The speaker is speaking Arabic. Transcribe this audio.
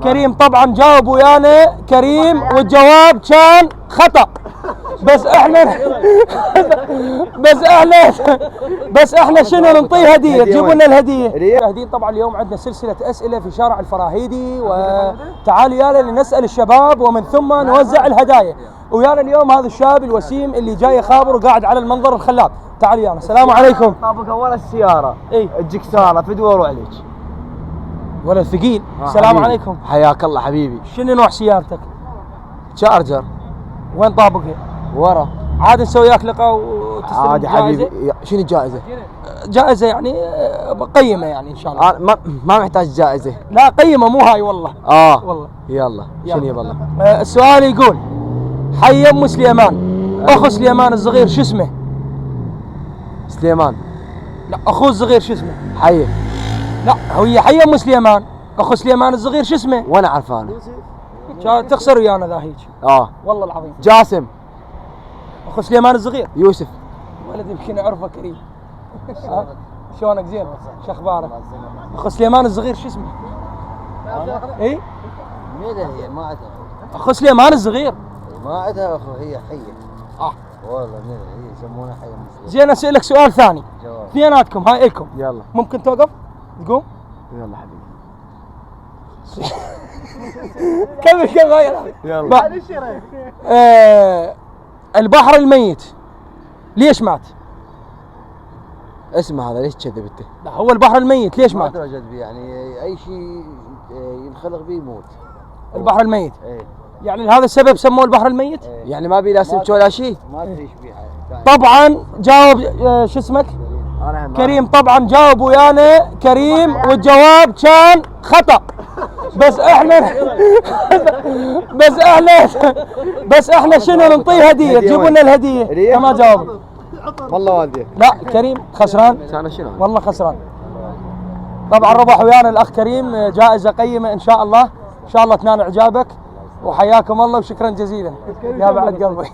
كريم طبعا جاوب ويانا كريم والجواب كان خطأ. بس احنا بس احنا شنو نعطيه هديه؟ تجيبوا لنا الهديه طبعا. اليوم عندنا سلسله اسئله في شارع الفراهيدي، وتعالوا يالا لنسال الشباب ومن ثم نوزع الهدايا. ويانا اليوم هذا الشاب الوسيم اللي جاي خابر وقاعد على المنظر الخلاب. تعالوا يانا. السلام عليكم. طابق ولا السياره تجيك ساره في دور عليك ولا ثقيل. السلام عليكم. حياك الله حبيبي. شنو نوع سيارتك؟ شارجر. وين طابقها؟ ورا. عاد نسوي وياك لقاء وتستلم عادي حبيبي. شنو الجائزه؟ جائزه يعني قيمه يعني ان شاء الله. ما محتاج جائزه. لا قيمه مو هاي والله. والله. يلا شنو يبا؟ السؤال يقول حي ام سليمان اخو سليمان الصغير شو اسمه؟ سليمان. لا اخوه الصغير شو اسمه؟ حي. لا هي حي ام سليمان اخو سليمان الصغير شو اسمه؟ وانا عرفانه. تخسر ويانا ذا هيك. والله العظيم. جاسم. اخو سليمان الصغير. يوسف. ولد يمكن اعرفه كريم. شلونك زين؟ شو اخبارك؟ اخو سليمان الصغير شو اسمه؟ اي؟ مين هي؟ ما عندها اخو سليمان الصغير. ما عندها اخو، هي حيه. والله مين هي يسمونها حيه مسلمه. زين اسالك سؤال ثاني. اثنيناتكم هاي الكم. يلا. ممكن توقف؟ تقوم؟ يلا حبيبي. كمل هاي. يلا. البحر الميت ليش مات؟ اسمع هذا ليش كذبته؟ لا هو البحر الميت ليش مات؟ ما توجد به يعني اي شيء ينخلق به يموت. البحر الميت. ايه. يعني لهذا السبب سموه البحر الميت؟ يعني ما بي لا سمك ولا شيء؟ ما تعيش به. طبعا جاوب. شو اسمك؟ كريم طبعا جاوب ويانا كريم والجواب كان خطأ. بس احنا شنو نعطيه هديه؟ تجيبوا لنا الهديه. ما جاوب. والله والدي. لا كريم خسران. انا شنو؟ والله خسران. طبعا ربح ويانا الاخ كريم جائزه قيمه ان شاء الله. ان شاء الله تنال اعجابك وحياكم الله وشكرا جزيلا يا بعد قلبي.